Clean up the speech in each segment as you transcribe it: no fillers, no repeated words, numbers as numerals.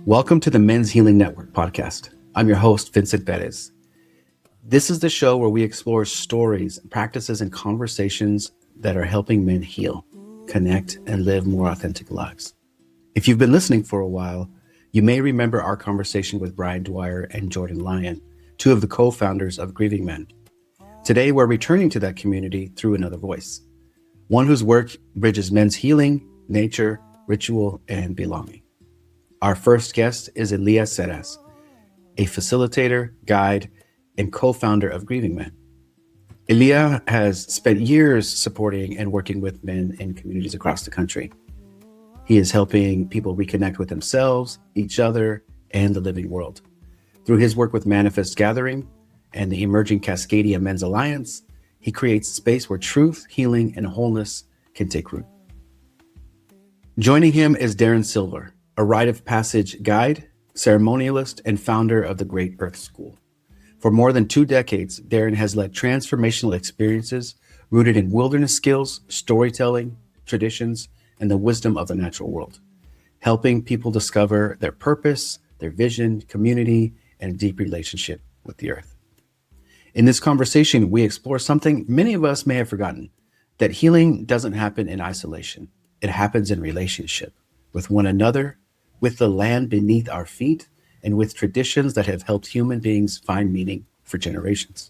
Welcome to the Men's Healing Network podcast. I'm your host, Vincent Perez. This is the show where we explore stories, practices, and conversations that are helping men heal, connect, and live more authentic lives. If you've been listening for a while, you may remember our conversation with Brian Dwyer and Jordan Lyon, two of the co-founders of Grieving Men. Today, we're returning to that community through another voice, one whose work bridges men's healing, nature, ritual, and belonging. Our first guest is Elias and Darren, a facilitator, guide, and co-founder of Grieving Men. Elias has spent years supporting and working with men in communities across the country. He is helping people reconnect with themselves, each other, and the living world. Through his work with Manifest Gathering and the emerging Cascadia Men's Alliance, he creates a space where truth, healing, and wholeness can take root. Joining him is Darren Silver, a rite of passage guide, ceremonialist, and founder of the Great Earth School. For more than 2 decades, Darren has led transformational experiences rooted in wilderness skills, storytelling, traditions, and the wisdom of the natural world, helping people discover their purpose, their vision, community, and a deep relationship with the earth. In this conversation, we explore something many of us may have forgotten, that healing doesn't happen in isolation. It happens in relationship with one another, with the land beneath our feet, and with traditions that have helped human beings find meaning for generations.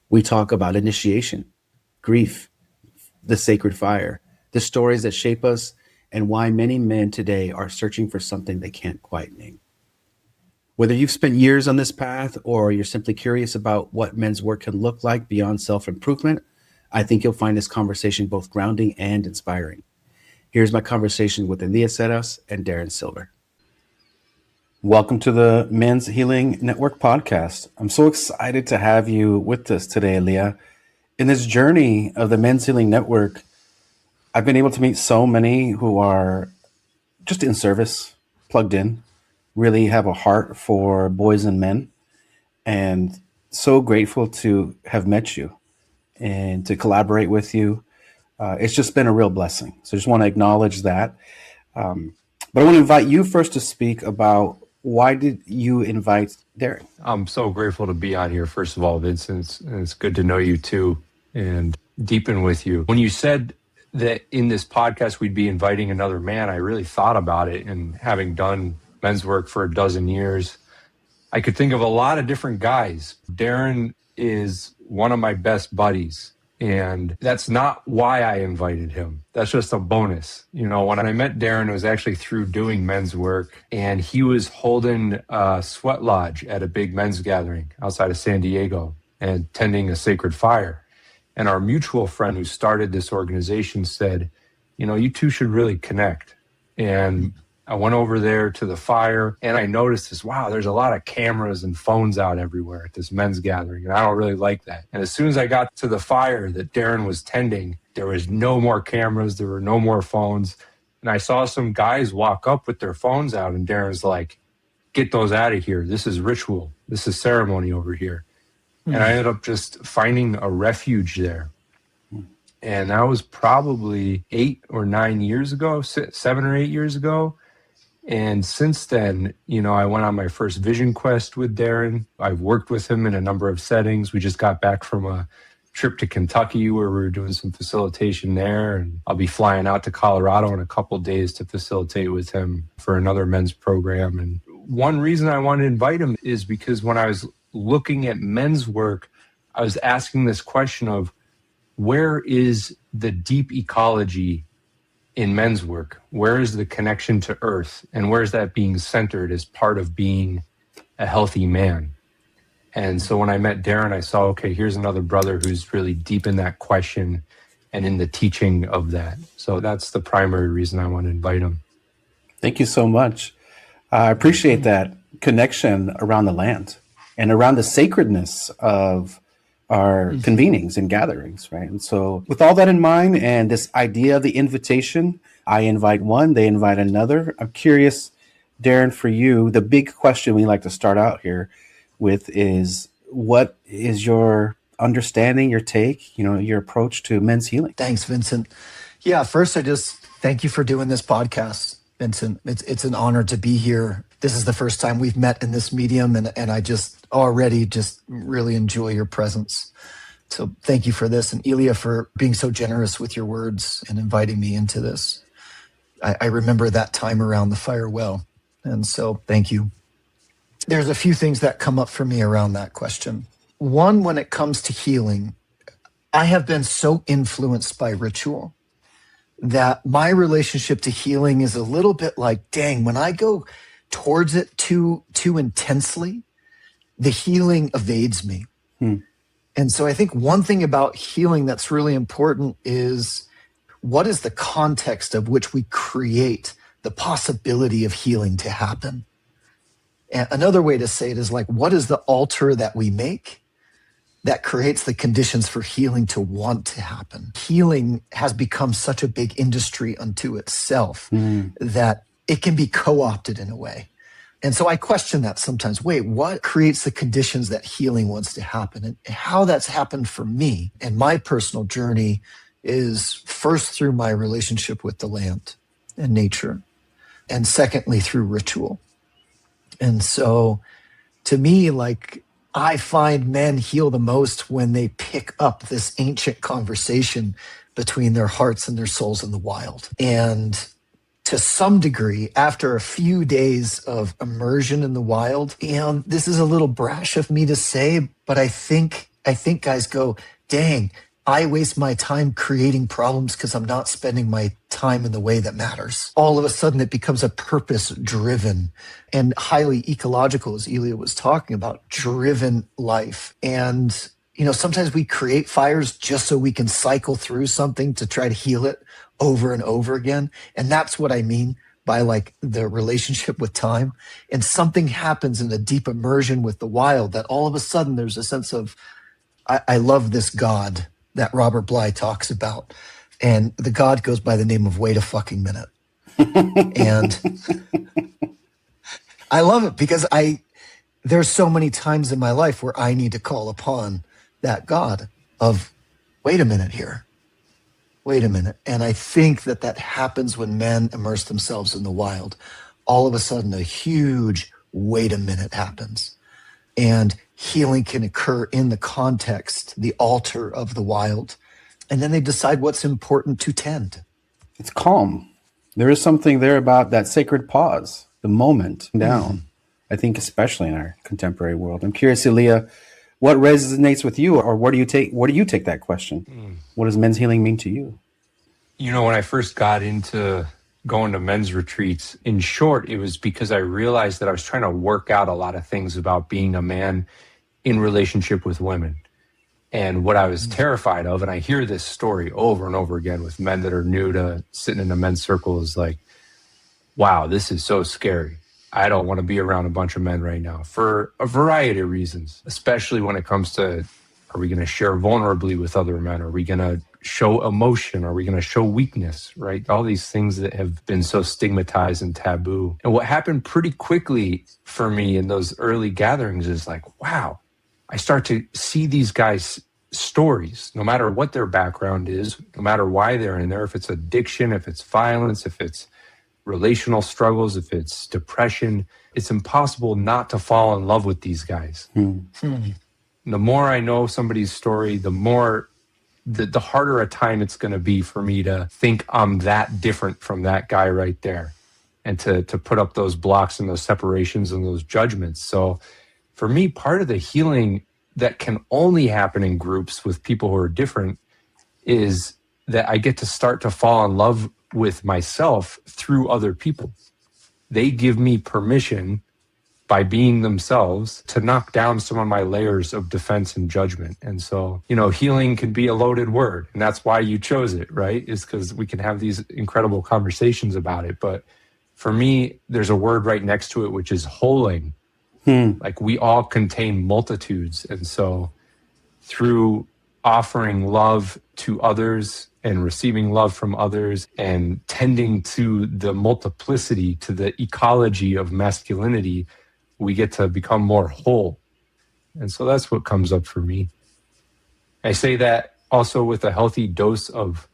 We talk about initiation, grief, the sacred fire, the stories that shape us, and why many men today are searching for something they can't quite name. Whether you've spent years on this path or you're simply curious about what men's work can look like beyond self-improvement, I think you'll find this conversation both grounding and inspiring. Here's my conversation with Elias and Darren Silver. Welcome to the Men's Healing Network podcast. I'm so excited to have you with us today, Elias. In this journey of the Men's Healing Network, I've been able to meet so many who are just in service, plugged in, really have a heart for boys and men, and so grateful to have met you and to collaborate with you. It's just been a real blessing. So I just want to acknowledge that. But I want to invite you first to speak about why did you invite Darren? I'm so grateful to be on here, first of all, Vincent. It's good to know you too and deepen with you. When you said that in this podcast we'd be inviting another man, I really thought about it. And having done men's work for 12 years, I could think of a lot of different guys. Darren is one of my best buddies. And that's not why I invited him. That's just a bonus. You know, when I met Darren, it was actually through doing men's work, and he was holding a sweat lodge at a big men's gathering outside of San Diego and tending a sacred fire. And our mutual friend who started this organization said, you know, you two should really connect. And I went over there to the fire and I noticed this, wow, there's a lot of cameras and phones out everywhere at this men's gathering. And I don't really like that. And as soon as I got to the fire that Darren was tending, there was no more cameras. There were no more phones. And I saw some guys walk up with their phones out and Darren's like, get those out of here. This is ritual. This is ceremony over here. Mm-hmm. And I ended up just finding a refuge there. And that was probably 8 or 9 years ago, 7 or 8 years ago. And since then, you know, I went on my first vision quest with Darren. I've worked with him in a number of settings. We just got back from a trip to Kentucky where we were doing some facilitation there. And I'll be flying out to Colorado in a couple days to facilitate with him for another men's program. And one reason I wanted to invite him is because when I was looking at men's work, I was asking this question of where is the deep ecology in men's work? Where is the connection to earth? And where is that being centered as part of being a healthy man? And so when I met Darren, I saw, okay, here's another brother who's really deep in that question and in the teaching of that. So that's the primary reason I want to invite him. Thank you so much. I appreciate that connection around the land and around the sacredness of our convenings and gatherings, right? And so with all that in mind and this idea of the invitation, I invite one, they invite another. I'm curious, Darren, for you, the big question we like to start out here with is, what is your understanding, your take, your approach to men's healing? Thanks, Vincent. Yeah, first, I just thank you for doing this podcast, Vincent. It's an honor to be here this is the first time we've met in this medium, and I just already just really enjoy your presence. So thank you for this, and Elia for being so generous with your words and inviting me into this. I remember that time around the fire well, and so thank you. There's a few things that come up for me around that question. One, when it comes to healing, I have been so influenced by ritual that my relationship to healing is a little bit like, dang, when I go towards it too intensely, the healing evades me. And so I think one thing about healing that's really important is, what is the context of which we create the possibility of healing to happen? And another way to say it is like, what is the altar that we make that creates the conditions for healing to want to happen? Healing has become such a big industry unto itself that it can be co-opted in a way. And so I question that sometimes. Wait, what creates the conditions that healing wants to happen? And how that's happened for me and my personal journey is first through my relationship with the land and nature, and secondly through ritual. And so to me, like, I find men heal the most when they pick up this ancient conversation between their hearts and their souls in the wild. And to some degree, after a few days of immersion in the wild, and this is a little brash of me to say, but I think guys go, dang, I waste my time creating problems because I'm not spending my time in the way that matters. All of a sudden, it becomes a purpose-driven and highly ecological, as Elia was talking about, driven life. And, sometimes we create fires just so we can cycle through something to try to heal it over and over again. And that's what I mean by like the relationship with time. And something happens in a deep immersion with the wild that all of a sudden there's a sense of, I love this God that Robert Bly talks about. And the God goes by the name of wait a fucking minute. And I love it because there's so many times in my life where I need to call upon that God of, wait a minute here. Wait a minute. And I think that happens when men immerse themselves in the wild. All of a sudden, a huge wait a minute happens. And healing can occur in the context, the altar of the wild. And then they decide what's important to tend. It's calm. There is something there about that sacred pause, the moment down. I think especially in our contemporary world. I'm curious, Elia, what resonates with you, or where do you take that question? What does men's healing mean to you? When I first got into going to men's retreats, in short, it was because I realized that I was trying to work out a lot of things about being a man in relationship with women. And what I was terrified of, and I hear this story over and over again with men that are new to sitting in a men's circle, is like, wow, this is so scary. I don't want to be around a bunch of men right now for a variety of reasons, especially when it comes to, are we going to share vulnerably with other men? Are we going to show emotion? Are we going to show weakness, right? All these things that have been so stigmatized and taboo. And what happened pretty quickly for me in those early gatherings is like, wow, I start to see these guys' stories, no matter what their background is, no matter why they're in there, if it's addiction, if it's violence, if it's relational struggles, if it's depression, it's impossible not to fall in love with these guys. The more I know somebody's story, the more, the harder a time it's going to be for me to think I'm that different from that guy right there, and to put up those blocks and those separations and those judgments. So for me, part of the healing that can only happen in groups with people who are different is that I get to start to fall in love with myself through other people. They give me permission by being themselves to knock down some of my layers of defense and judgment. And so, healing can be a loaded word, and that's why you chose it, right? Is because we can have these incredible conversations about it. But for me, there's a word right next to it, which is holing. Like, we all contain multitudes. And so through offering love to others and receiving love from others and tending to the multiplicity, to the ecology of masculinity, we get to become more whole. And so that's what comes up for me. I say that also with a healthy dose of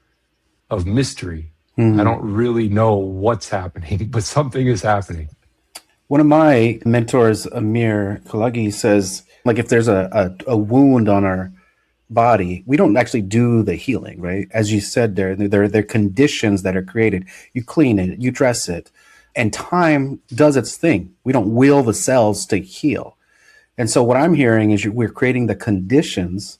mystery. I don't really know what's happening, but something is happening. One of my mentors, Amir Kalagi, says, like, if there's a wound on our body, we don't actually do the healing, right? As you said, there are conditions that are created. You clean it, you dress it, and time does its thing. We don't will the cells to heal. And so what I'm hearing is we're creating the conditions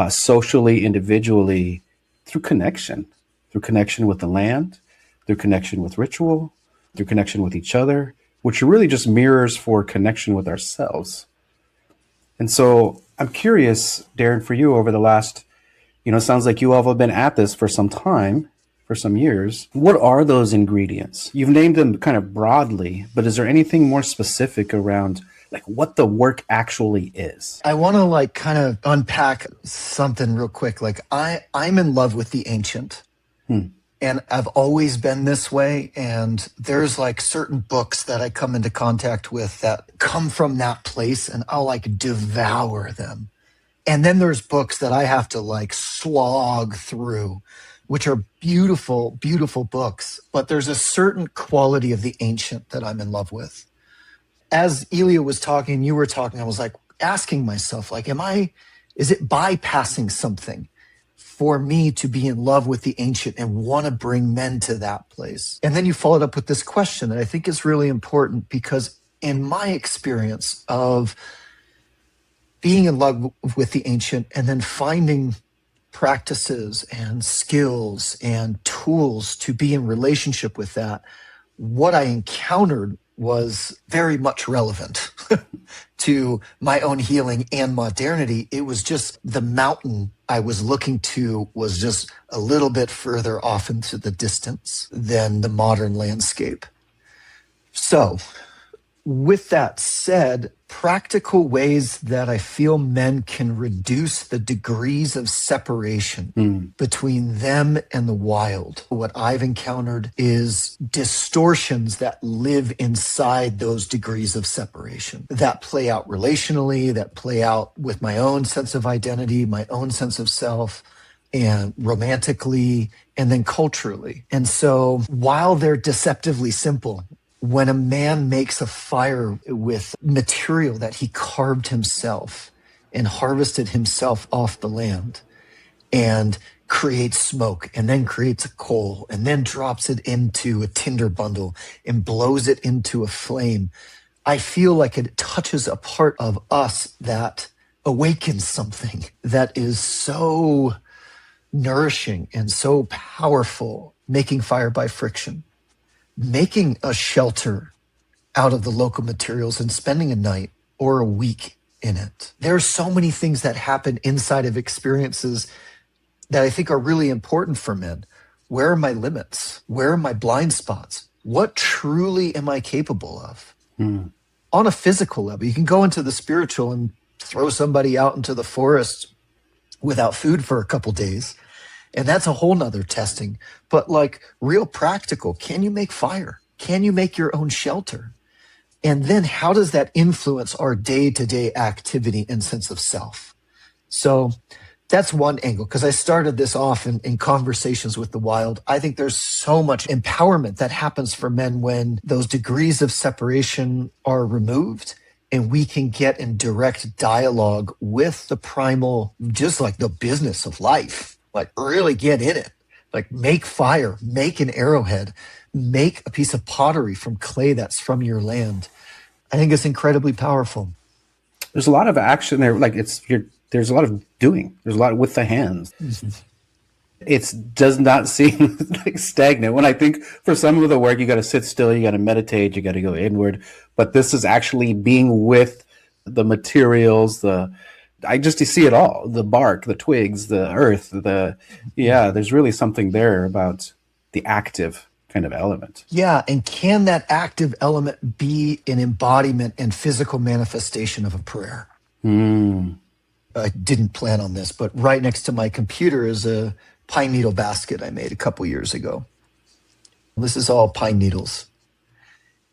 socially, individually, through connection with the land, through connection with ritual, through connection with each other, which really just mirrors for connection with ourselves. And so I'm curious, Darren, for you over the last, it sounds like you all have been at this for some time, for some years. What are those ingredients? You've named them kind of broadly, but is there anything more specific around like what the work actually is? I want to like kind of unpack something real quick. Like I'm in love with the ancient. And I've always been this way. And there's like certain books that I come into contact with that come from that place, and I'll like devour them. And then there's books that I have to like slog through, which are beautiful, beautiful books. But there's a certain quality of the ancient that I'm in love with. As Elia was talking, you were talking, I was like asking myself, like, is it bypassing something for me to be in love with the ancient and want to bring men to that place? And then you followed up with this question that I think is really important, because in my experience of being in love with the ancient and then finding practices and skills and tools to be in relationship with that, what I encountered was very much relevant to my own healing and modernity. It was just the mountain I was looking to was just a little bit further off into the distance than the modern landscape. So, with that said, practical ways that I feel men can reduce the degrees of separation between them and the wild. What I've encountered is distortions that live inside those degrees of separation that play out relationally, that play out with my own sense of identity, my own sense of self, and romantically, and then culturally. And so while they're deceptively simple, when a man makes a fire with material that he carved himself and harvested himself off the land and creates smoke and then creates a coal and then drops it into a tinder bundle and blows it into a flame, I feel like it touches a part of us that awakens something that is so nourishing and so powerful, making fire by friction. Making a shelter out of the local materials and spending a night or a week in it. There are so many things that happen inside of experiences that I think are really important for men. Where are my limits? Where are my blind spots? What truly am I capable of? On a physical level, you can go into the spiritual and throw somebody out into the forest without food for a couple days. And that's a whole nother testing. But like real practical, can you make fire? Can you make your own shelter? And then how does that influence our day-to-day activity and sense of self? So that's one angle, because I started this off in conversations with the wild. I think there's so much empowerment that happens for men when those degrees of separation are removed and we can get in direct dialogue with the primal, just like the business of life. Like really get in it, like make fire, make an arrowhead, make a piece of pottery from clay that's from your land. I think it's incredibly powerful. There's a lot of action there. Like there's a lot of doing. There's a lot with the hands. It does not seem like stagnant. When I think for some of the work, you got to sit still, you got to meditate, you got to go inward. But this is actually being with the materials, I just see it all, the bark, the twigs, the earth, there's really something there about the active kind of element. Yeah. And can that active element be an embodiment and physical manifestation of a prayer? I didn't plan on this, but right next to my computer is a pine needle basket I made a couple years ago. This is all pine needles.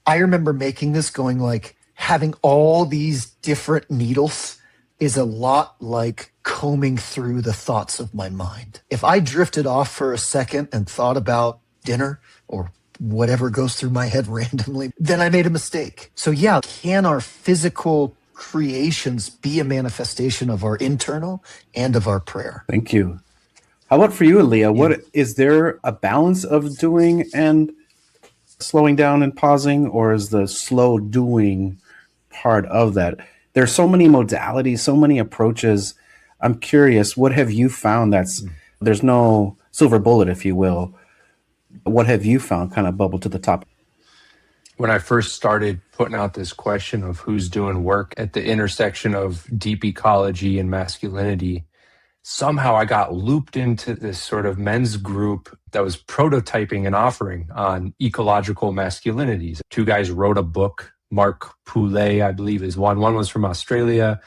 I remember making this going like having all these different needles is a lot like combing through the thoughts of my mind. If I drifted off for a second and thought about dinner or whatever goes through my head randomly, then I made a mistake. So yeah, can our physical creations be a manifestation of our internal and of our prayer? Thank you. How about for you, Leah? Yeah. What is there a balance of doing and slowing down and pausing, or is the slow doing part of that? There's so many modalities, so many approaches. I'm curious, what have you found there's no silver bullet, if you will. What have you found kind of bubble to the top? When I first started putting out this question of who's doing work at the intersection of deep ecology and masculinity, somehow I got looped into this sort of men's group that was prototyping an offering on ecological masculinities. Two guys wrote a book. Mark Poulet, I believe, is one. One was from Australia,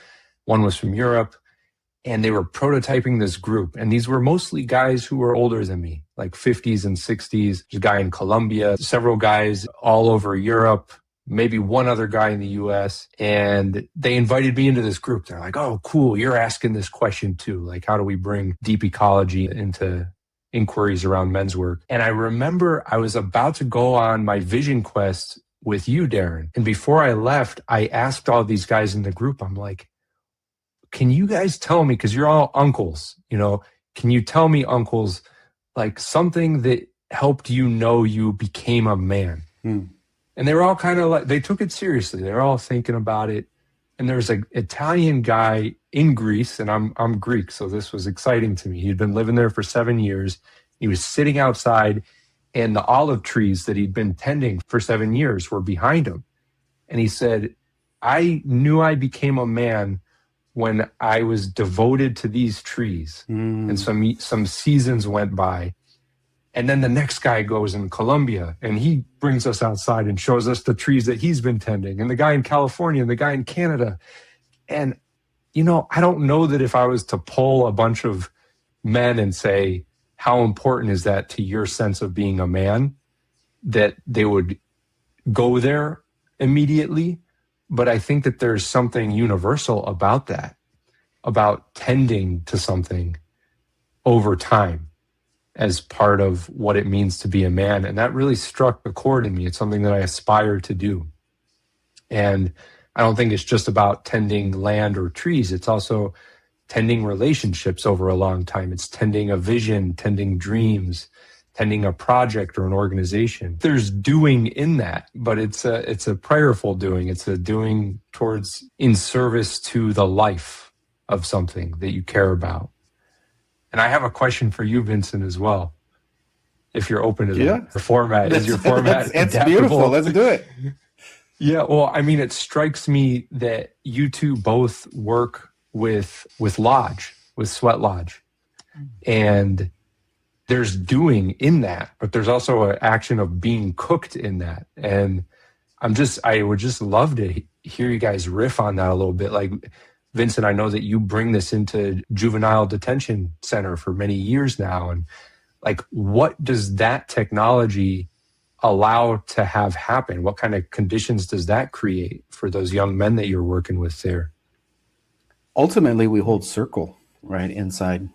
one was from Europe. And they were prototyping this group. And these were mostly guys who were older than me, like 50s and 60s. There's a guy in Colombia, several guys all over Europe, maybe one other guy in the US. And they invited me into this group. They're like, oh, cool, you're asking this question too. Like, how do we bring deep ecology into inquiries around men's work? And I remember I was about to go on my vision quest with you, Darren. And before I left, I asked all these guys in the group, I'm like, can you guys tell me, because you're all uncles, can you tell me, uncles, like something that helped you know you became a man? And they were all kind of like, they took it seriously. They were all thinking about it. And there was an Italian guy in Greece, and I'm Greek, so this was exciting to me. He'd been living there for 7 years. He was sitting outside, and the olive trees that he'd been tending for 7 years were behind him. And he said, I knew I became a man when I was devoted to these trees. And some seasons went by. And then the next guy goes in Colombia and he brings us outside and shows us the trees that he's been tending, and the guy in California and the guy in Canada. And, I don't know that if I was to poll a bunch of men and say, how important is that to your sense of being a man, that they would go there immediately. But I think that there's something universal about that, about tending to something over time as part of what it means to be a man. And that really struck a chord in me. It's something that I aspire to do. And I don't think it's just about tending land or trees. It's also tending relationships over a long time. It's tending a vision, tending dreams, tending a project or an organization. There's doing in that, but it's a prayerful doing. It's a doing towards in service to the life of something that you care about. And I have a question for you, Vincent, as well, if you're open to that. The format is your format. It's beautiful. Let's do it. Yeah, well, I mean, it strikes me that you two both work with Lodge, with Sweat Lodge, and there's doing in that, but there's also an action of being cooked in that. And I would just love to hear you guys riff on that a little bit. Like, Vincent, I know that you bring this into juvenile detention center for many years now. And like, what does that technology allow to have happen? What kind of conditions does that create for those young men that you're working with there? Ultimately, we hold circle right inside.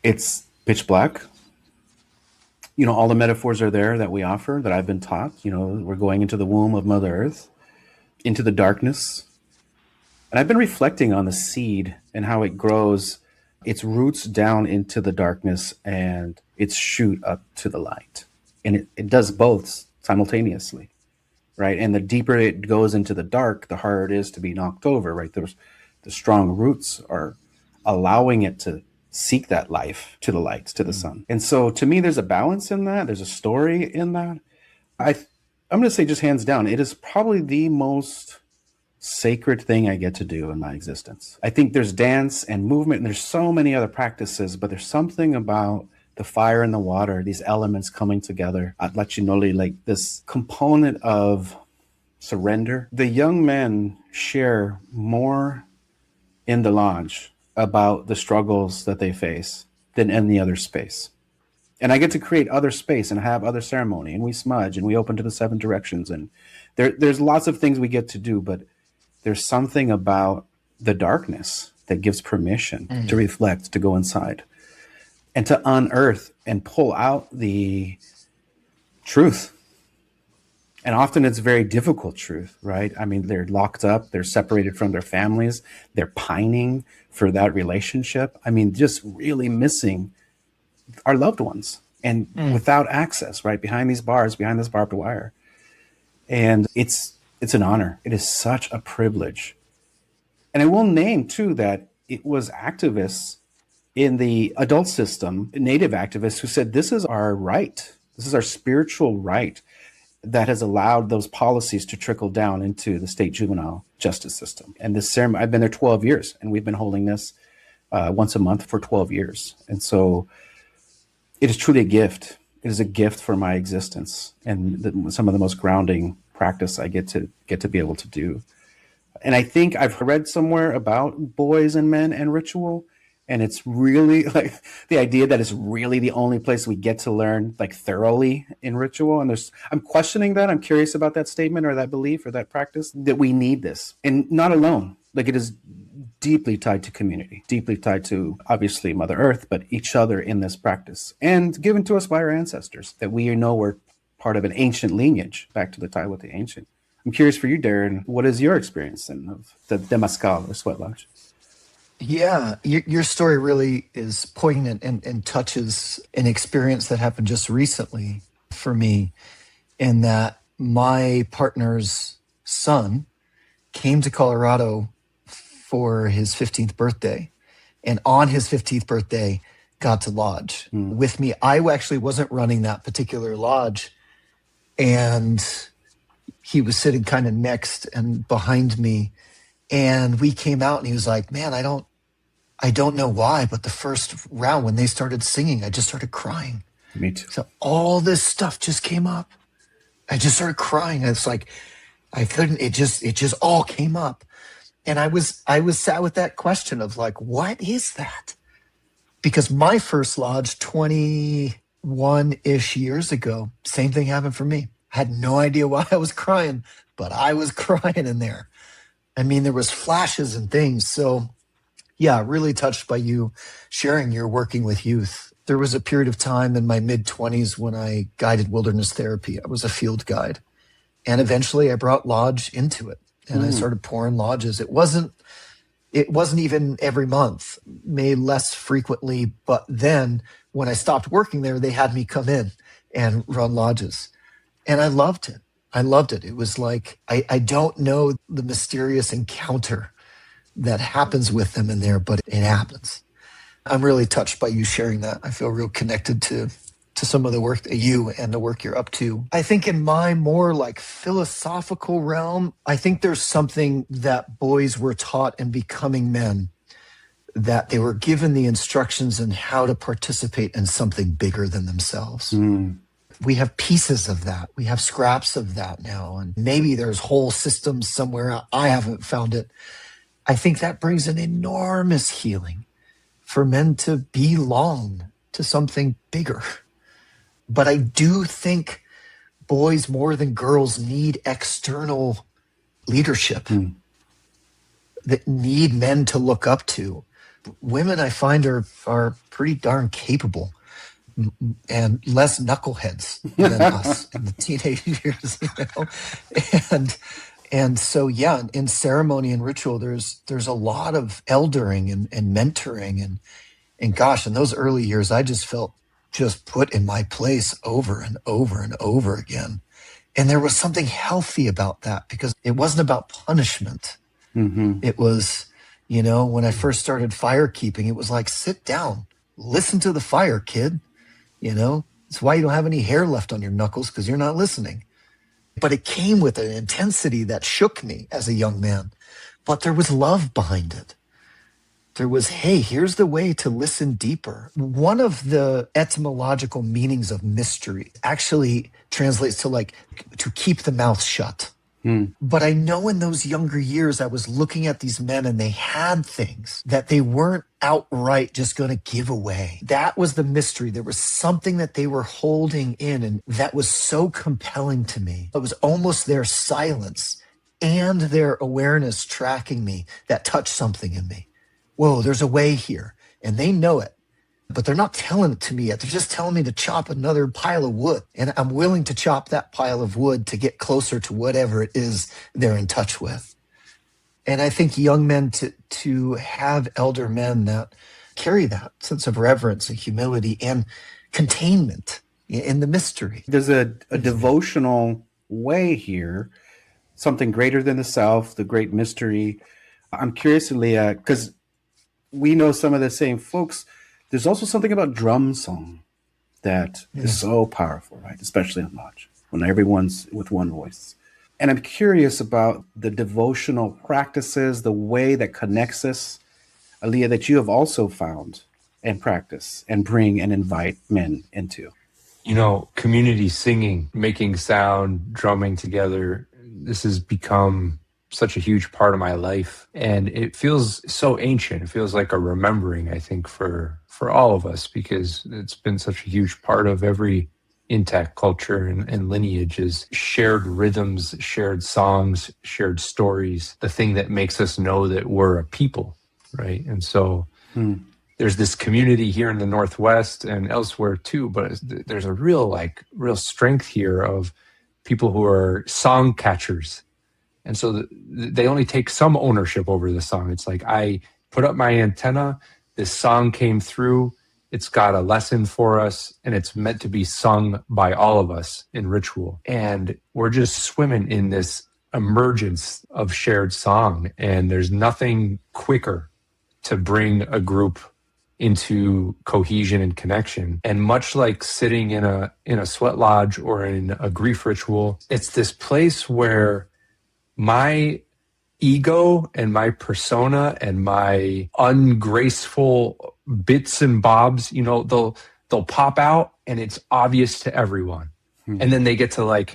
It's pitch black. All the metaphors are there that we offer, that I've been taught. We're going into the womb of Mother Earth, into the darkness. And I've been reflecting on the seed and how it grows its roots down into the darkness and its shoot up to the light. And it does both simultaneously, right? And the deeper it goes into the dark, the harder it is to be knocked over, right? The strong roots are allowing it to seek that life to the light, to the sun. And so to me, there's a balance in that. There's a story in that. I'm going to say, just hands down, it is probably the most sacred thing I get to do in my existence. I think there's dance and movement, and there's so many other practices, but there's something about the fire and the water, these elements coming together. I'd let you know, like this component of surrender. The young men share more in the lodge about the struggles that they face than any other space. And I get to create other space and have other ceremony, and we smudge and we open to the 7 directions, and there's lots of things we get to do, but there's something about the darkness that gives permission to reflect, to go inside, and to unearth and pull out the truth. And often it's very difficult truth, right? I mean, they're locked up, they're separated from their families, they're pining for that relationship. I mean, just really missing our loved ones and without access, right? Behind these bars, behind this barbed wire. And it's an honor. It is such a privilege. And I will name too that it was activists in the adult system, Native activists, who said this is our right. This is our spiritual right that has allowed those policies to trickle down into the state juvenile justice system. And this ceremony, I've been there 12 years, and we've been holding this once a month for 12 years. And so it is truly a gift. It is a gift for my existence and some of the most grounding practice I get to be able to do. And I think I've read somewhere about boys and men and ritual. And it's really like the idea that it's really the only place we get to learn like thoroughly in ritual. And I'm questioning that. I'm curious about that statement or that belief or that practice, that we need this, and not alone. Like, it is deeply tied to community, deeply tied to obviously Mother Earth, but each other in this practice, and given to us by our ancestors, that we know we're part of an ancient lineage, back to the tie with the ancient. I'm curious for you, Darren, what is your experience then of the Temazcal or Sweat Lodge? Yeah, your story really is poignant and touches an experience that happened just recently for me, in that my partner's son came to Colorado for his 15th birthday, and on his 15th birthday got to lodge with me. I actually wasn't running that particular lodge, and he was sitting kind of next and behind me. And we came out and he was like, man, I don't know why, but the first round when they started singing, I just started crying. Me too. So all this stuff just came up. I just started crying. It's like, I couldn't, it just all came up. And I was sat with that question of like, what is that? Because my first lodge 21-ish years ago, same thing happened for me. I had no idea why I was crying, but I was crying in there. I mean, there was flashes and things. So yeah, really touched by you sharing your working with youth. There was a period of time in my mid-20s when I guided wilderness therapy. I was a field guide. And eventually I brought lodge into it. And I started pouring lodges. It wasn't even every month, maybe less frequently. But then when I stopped working there, they had me come in and run lodges. And I loved it. I loved it. It was like, I don't know the mysterious encounter that happens with them in there, but it happens. I'm really touched by you sharing that. I feel real connected to some of the work that you and the work you're up to. I think in my more like philosophical realm, I think there's something that boys were taught in becoming men, that they were given the instructions on how to participate in something bigger than themselves. We have pieces of that. We have scraps of that now. And maybe there's whole systems somewhere. I haven't found it. I think that brings an enormous healing for men to belong to something bigger. But I do think boys more than girls need external leadership that need men to look up to. Women, I find, are pretty darn capable and less knuckleheads than us in the teenage years, you know? And so, yeah, in ceremony and ritual, there's a lot of eldering and mentoring. And gosh, in those early years, I just felt just put in my place over and over and over again. And there was something healthy about that, because it wasn't about punishment. It was, you know, when I first started fire keeping, it was like, sit down, listen to the fire, kid. You know, it's why you don't have any hair left on your knuckles, because you're not listening. But it came with an intensity that shook me as a young man. But there was love behind it. There was, hey, here's the way to listen deeper. One of the etymological meanings of mystery actually translates to like to keep the mouth shut. But I know in those younger years, I was looking at these men and they had things that they weren't outright just going to give away. That was the mystery. There was something that they were holding in, and that was so compelling to me. It was almost their silence and their awareness tracking me that touched something in me. Whoa, there's a way here. And they know it. but they're not telling it to me yet. They're just telling me to chop another pile of wood. And I'm willing to chop that pile of wood to get closer to whatever it is they're in touch with. And I think young men to have elder men that carry that sense of reverence and humility and containment in the mystery. There's a devotional way here, something greater than the self, the great mystery. I'm curious, Leah, because we know some of the same folks. There's also something about drum song that is so powerful, right? Especially in lodge, when everyone's with one voice. And I'm curious about the devotional practices, the way that connects us, Leah, that you have also found and practice and bring and invite men into. Community singing, making sound, drumming together, this has become such a huge part of my life. And it feels so ancient. It feels like a remembering, I think, for all of us, because it's been such a huge part of every intact culture and lineage, is shared rhythms, shared songs, shared stories, the thing that makes us know that we're a people, right? And so there's this community here in the Northwest and elsewhere too, but there's a real strength here of people who are song catchers. And so they only take some ownership over the song. It's like, I put up my antenna, this song came through, it's got a lesson for us, and it's meant to be sung by all of us in ritual. And we're just swimming in this emergence of shared song. And there's nothing quicker to bring a group into cohesion and connection. And much like sitting in a sweat lodge or in a grief ritual, it's this place where my ego and my persona and my ungraceful bits and bobs, they'll pop out and it's obvious to everyone. And then they get to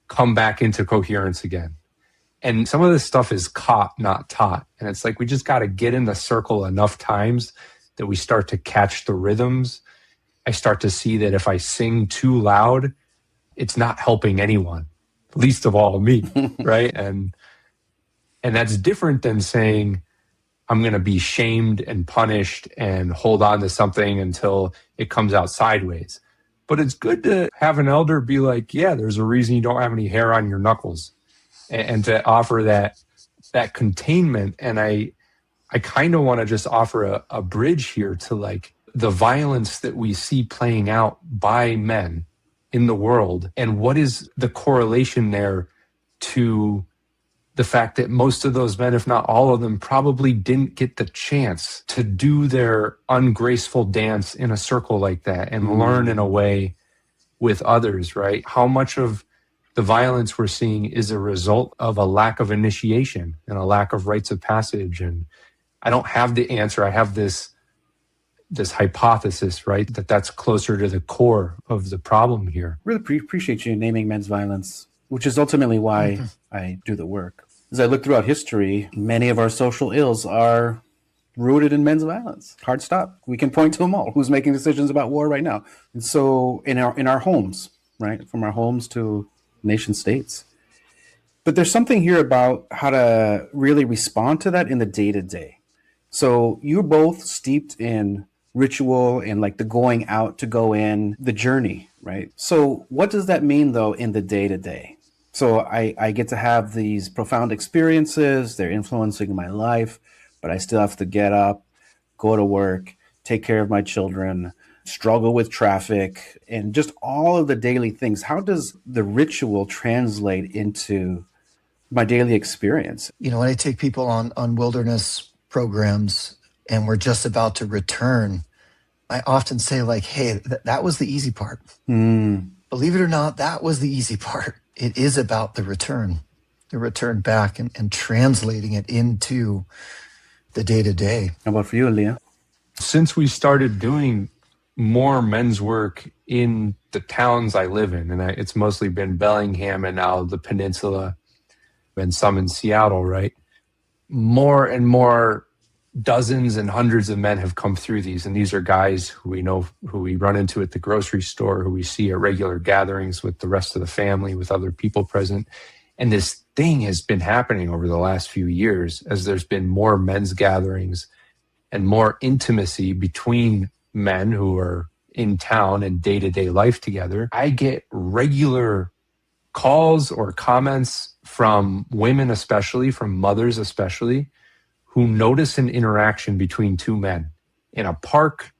come back into coherence again. And some of this stuff is caught, not taught. And it's like, we just got to get in the circle enough times that we start to catch the rhythms. I start to see that if I sing too loud, it's not helping anyone, least of all me, right? And that's different than saying, I'm going to be shamed and punished and hold on to something until it comes out sideways. But it's good to have an elder be like, yeah, there's a reason you don't have any hair on your knuckles, and to offer that containment. And I kind of want to just offer a bridge here to the violence that we see playing out by men in the world. And what is the correlation there to the fact that most of those men, if not all of them, probably didn't get the chance to do their ungraceful dance in a circle like that and learn in a way with others, right? How much of the violence we're seeing is a result of a lack of initiation and a lack of rites of passage. And I don't have the answer. I have this hypothesis, right? That's closer to the core of the problem here. Really appreciate you naming men's violence, which is ultimately why I do the work. As I look throughout history, many of our social ills are rooted in men's violence. Hard stop. We can point to them all. Who's making decisions about war right now? And so in our homes, right? From our homes to nation states. But there's something here about how to really respond to that in the day-to-day. So you're both steeped in ritual and the going out to go in, the journey, right? So what does that mean though in the day-to-day? So I get to have these profound experiences. They're influencing my life, but I still have to get up, go to work, take care of my children, struggle with traffic, and just all of the daily things. How does the ritual translate into my daily experience? When I take people on wilderness programs and we're just about to return, I often say hey, that was the easy part. Believe it or not, that was the easy part. It is about the return back and translating it into the day-to-day. How about for you, Leah? Since we started doing more men's work in the towns I live in, and it's mostly been Bellingham and now the peninsula and some in Seattle, right? More and more dozens and hundreds of men have come through these. And these are guys who we know, who we run into at the grocery store, who we see at regular gatherings with the rest of the family, with other people present. And this thing has been happening over the last few years as there's been more men's gatherings and more intimacy between men who are in town and day-to-day life together, I get regular calls or comments from women, especially from mothers, especially, who notice an interaction between two men in a park.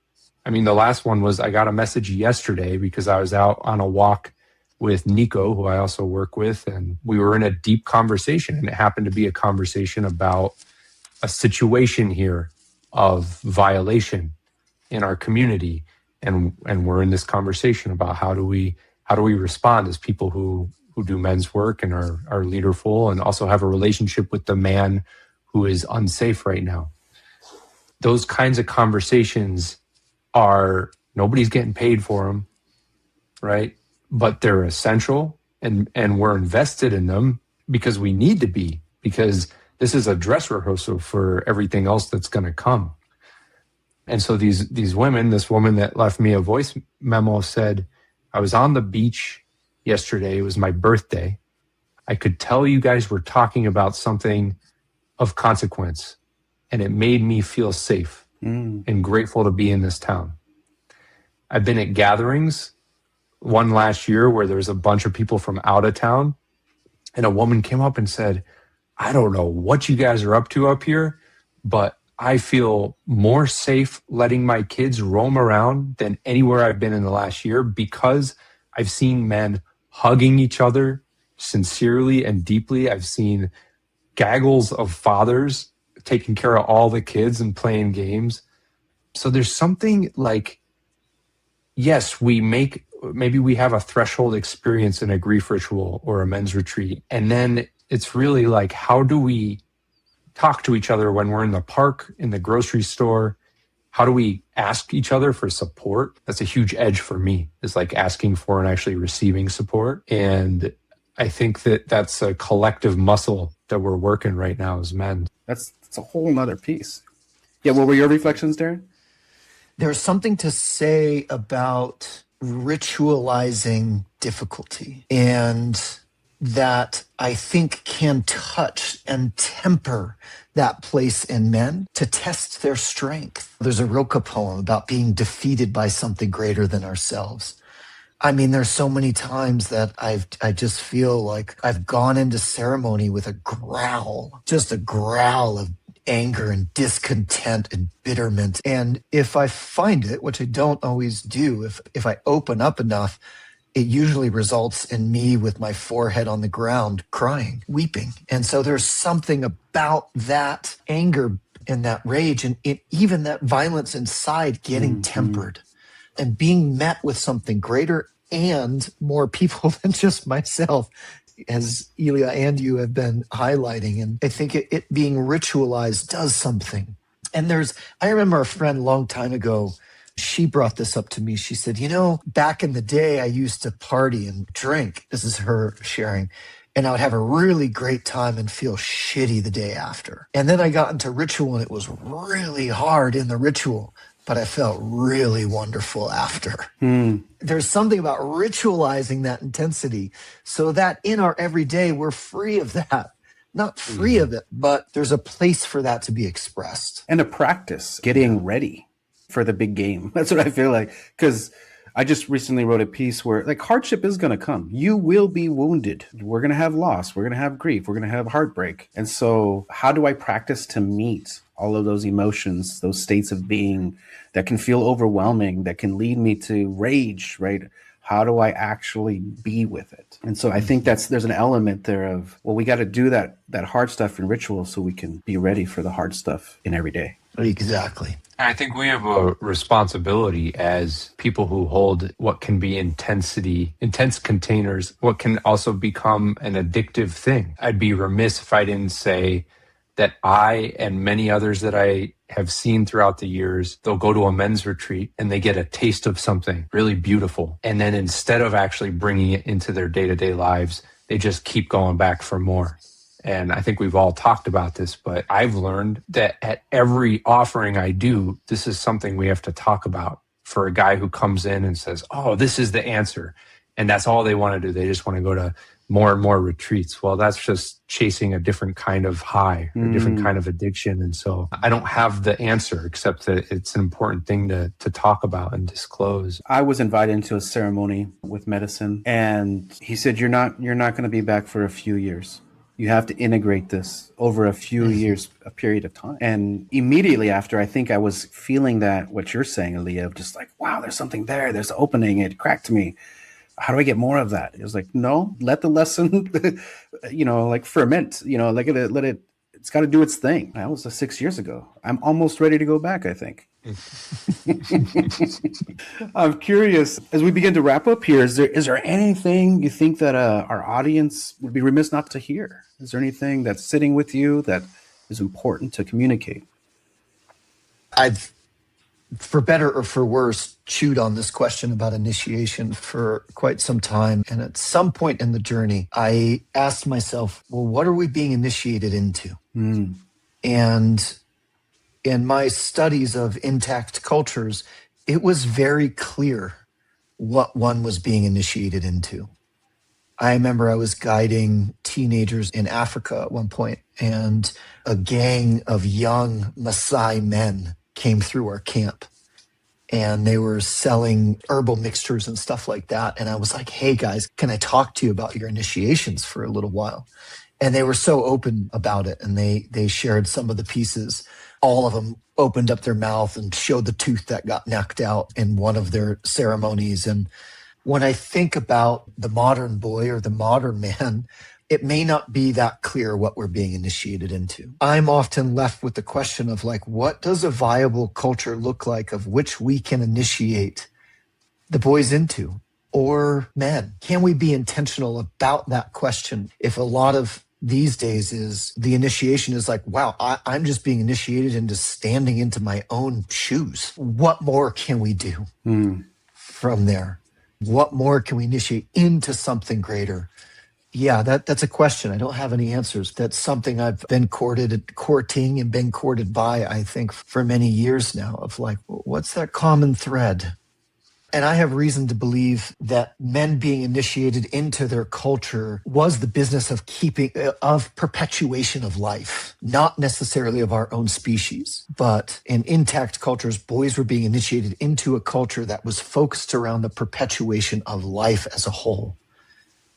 I mean, the last one was, I got a message yesterday because I was out on a walk with Nico, who I also work with, and we were in a deep conversation, and it happened to be a conversation about a situation here of violation in our community. And we're in this conversation about how do we respond as people who do men's work and are leaderful and also have a relationship with the man who is unsafe right now. Those kinds of conversations are, nobody's getting paid for them, right? But they're essential, and we're invested in them because we need to be, because this is a dress rehearsal for everything else that's going to come. And so these women, this woman that left me a voice memo said, I was on the beach yesterday. It was my birthday. I could tell you guys were talking about something of consequence, and it made me feel safe and grateful to be in this town. I've been at gatherings, one last year where there was a bunch of people from out of town, and a woman came up and said, I don't know what you guys are up to up here, but I feel more safe letting my kids roam around than anywhere I've been in the last year, because I've seen men hugging each other sincerely and deeply. I've seen gaggles of fathers taking care of all the kids and playing games. So there's something like, yes, maybe we have a threshold experience in a grief ritual or a men's retreat. And then it's really like, how do we talk to each other when we're in the park, in the grocery store? How do we ask each other for support? That's a huge edge for me, is like asking for and actually receiving support. And I think that that's a collective muscle that we're working right now as men. That's a whole nother piece. Yeah. What were your reflections, Darren? There's something to say about ritualizing difficulty, and that I think can touch and temper that place in men to test their strength. There's a Rilke poem about being defeated by something greater than ourselves. I mean, there's so many times that I just feel like I've gone into ceremony with a growl, just a growl of anger and discontent and bitterment. And if I find it, which I don't always do, if I open up enough, it usually results in me with my forehead on the ground, crying, weeping. And so there's something about that anger and that rage and even that violence inside getting tempered and being met with something greater and more people than just myself, as Elia and you have been highlighting. And I think it being ritualized does something. And I remember a friend a long time ago, she brought this up to me. She said, back in the day, I used to party and drink. This is her sharing. And I would have a really great time and feel shitty the day after. And then I got into ritual, and it was really hard in the ritual, but I felt really wonderful after. There's something about ritualizing that intensity so that in our everyday, we're free of that. Not free of it, but there's a place for that to be expressed. And a practice, getting ready for the big game. That's what I feel like. Because I just recently wrote a piece where like hardship is going to come. You will be wounded. We're going to have loss. We're going to have grief. We're going to have heartbreak. And so how do I practice to meet all of those emotions, those states of being that can feel overwhelming, that can lead me to rage, right? How do I actually be with it? And so I think there's an element there of, well, we got to do that hard stuff in ritual so we can be ready for the hard stuff in every day. Exactly. I think we have a responsibility as people who hold what can be intense containers, what can also become an addictive thing. I'd be remiss if I didn't say that I and many others that I have seen throughout the years, they'll go to a men's retreat and they get a taste of something really beautiful. And then instead of actually bringing it into their day-to-day lives, they just keep going back for more. And I think we've all talked about this, but I've learned that at every offering I do, this is something we have to talk about. For a guy who comes in and says, oh, this is the answer. And that's all they want to do. They just want to go to more and more retreats. Well, that's just chasing a different kind of high, a different kind of addiction. And so I don't have the answer, except that it's an important thing to talk about and disclose. I was invited into a ceremony with medicine, and he said, you're not going to be back for a few years. You have to integrate this over a few years, a period of time. And immediately after, I think I was feeling that, what you're saying, Aaliyah, of just like, wow, there's something there. There's an opening. It cracked me. How do I get more of that? It was like, no, let the lesson, like ferment, let it, it's got to do its thing. That was 6 years ago. I'm almost ready to go back, I think. I'm curious, as we begin to wrap up here, is there anything you think that our audience would be remiss not to hear? Is there anything that's sitting with you that is important to communicate? I've, for better or for worse, chewed on this question about initiation for quite some time. And at some point in the journey, I asked myself, well, what are we being initiated into? And in my studies of intact cultures, it was very clear what one was being initiated into. I remember I was guiding teenagers in Africa at one point, and a gang of young Maasai men came through our camp, and they were selling herbal mixtures and stuff like that. And I was like, hey guys, can I talk to you about your initiations for a little while? And they were so open about it, and they shared some of the pieces. All of them opened up their mouth and showed the tooth that got knocked out in one of their ceremonies. And when I think about the modern boy or the modern man, it may not be that clear what we're being initiated into. I'm often left with the question of like, what does a viable culture look like of which we can initiate the boys into, or men? Can we be intentional about that question if a lot of these days is the initiation is like, wow, I'm just being initiated into standing into my own shoes. What more can we do from there? What more can we initiate into something greater? Yeah, that's a question. I don't have any answers. That's something I've been courting and been courted by, I think, for many years now, of like, what's that common thread? And I have reason to believe that men being initiated into their culture was the business of perpetuation of life, not necessarily of our own species. But in intact cultures, boys were being initiated into a culture that was focused around the perpetuation of life as a whole.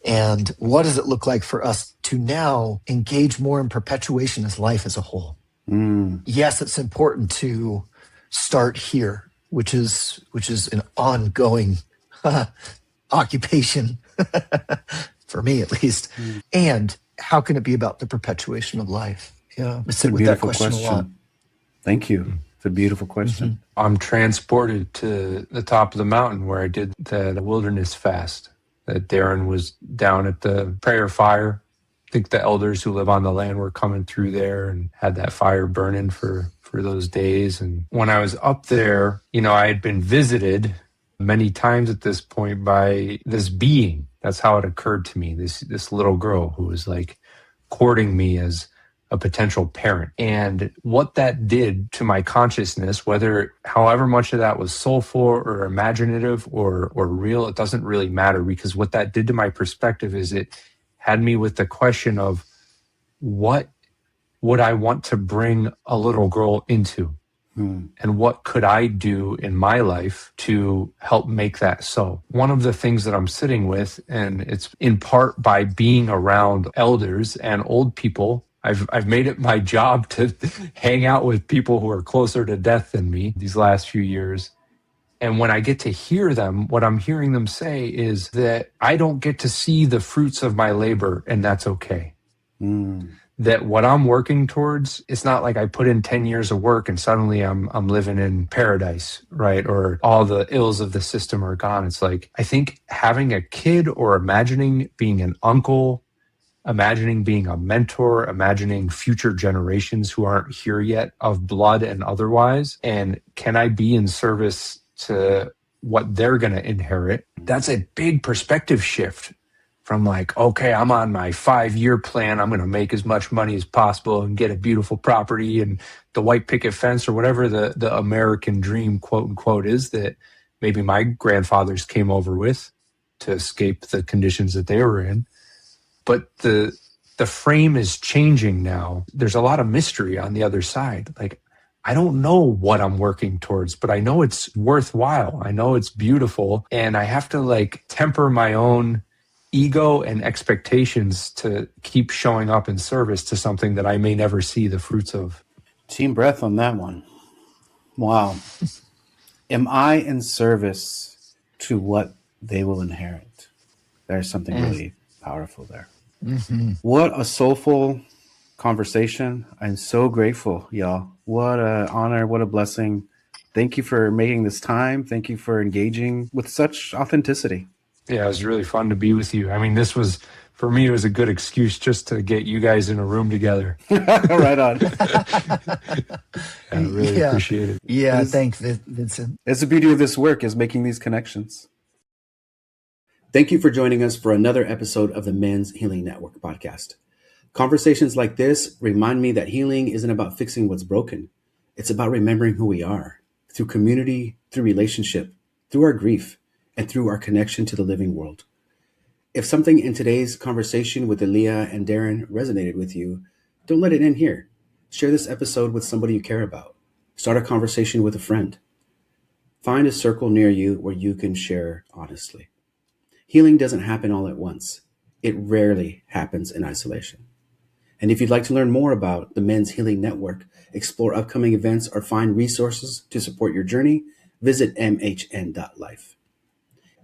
And what does it look like for us to now engage more in perpetuation as life as a whole? Yes, it's important to start here, which is an ongoing occupation, for me at least. And how can it be about the perpetuation of life? Yeah, I sit with that question a lot. Thank you. It's a beautiful question. I'm transported to the top of the mountain where I did the wilderness fast. That Darren was down at the prayer fire. I think the elders who live on the land were coming through there and had that fire burning for those days. And when I was up there, I had been visited many times at this point by this being. That's how it occurred to me. This little girl who was like courting me as a potential parent. And what that did to my consciousness, however much of that was soulful or imaginative or real, it doesn't really matter, because what that did to my perspective is it had me with the question of what would I want to bring a little girl into? And what could I do in my life to help make that so? One of the things that I'm sitting with, and it's in part by being around elders and old people, I've made it my job to hang out with people who are closer to death than me these last few years. And when I get to hear them, what I'm hearing them say is that I don't get to see the fruits of my labor, and that's okay. That what I'm working towards, it's not like I put in 10 years of work and suddenly I'm living in paradise, right? Or all the ills of the system are gone. It's like, I think having a kid, or imagining being an uncle, imagining being a mentor, imagining future generations who aren't here yet of blood and otherwise, and can I be in service to what they're going to inherit? That's a big perspective shift. From like, okay, I'm on my 5-year plan. I'm going to make as much money as possible and get a beautiful property and the white picket fence, or whatever the American dream, quote unquote, is that maybe my grandfathers came over with to escape the conditions that they were in. but the frame is changing now. There's a lot of mystery on the other side. Like, I don't know what I'm working towards, but I know it's worthwhile. I know it's beautiful. And I have to like temper my own ego and expectations to keep showing up in service to something that I may never see the fruits of. Team breath on that one. Wow. Am I in service to what they will inherit? There's something really powerful there. Mm-hmm. What a soulful conversation. I'm so grateful, y'all. What an honor. What a blessing. Thank you for making this time. Thank you for engaging with such authenticity. Yeah, it was really fun to be with you. I mean, this was, for me, it was a good excuse just to get you guys in a room together. Right on. I really appreciate it. Yeah, thanks, Vincent. It's the beauty of this work, is making these connections. Thank you for joining us for another episode of the Men's Healing Network podcast. Conversations like this remind me that healing isn't about fixing what's broken. It's about remembering who we are through community, through relationship, through our grief, and through our connection to the living world. If something in today's conversation with Elias and Darren resonated with you, don't let it end here. Share this episode with somebody you care about. Start a conversation with a friend. Find a circle near you where you can share honestly. Healing doesn't happen all at once. It rarely happens in isolation. And if you'd like to learn more about the Men's Healing Network, explore upcoming events, or find resources to support your journey, visit mhn.life.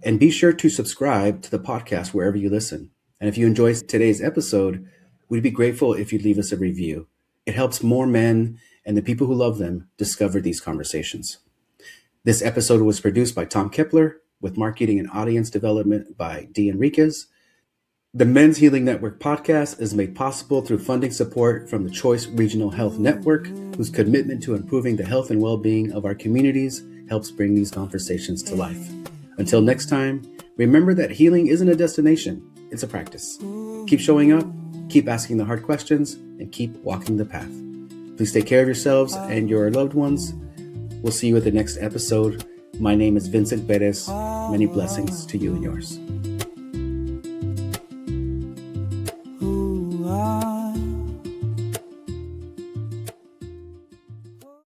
And be sure to subscribe to the podcast wherever you listen. And if you enjoyed today's episode, we'd be grateful if you'd leave us a review. It helps more men and the people who love them discover these conversations. This episode was produced by Tom Kepler, with marketing and audience development by D. Enriquez. The Men's Healing Network podcast is made possible through funding support from the Choice Regional Health Network, whose commitment to improving the health and well-being of our communities helps bring these conversations to life. Until next time, remember that healing isn't a destination, it's a practice. Keep showing up, keep asking the hard questions, and keep walking the path. Please take care of yourselves and your loved ones. We'll see you at the next episode. My name is Vincent Perez. Many blessings to you and yours.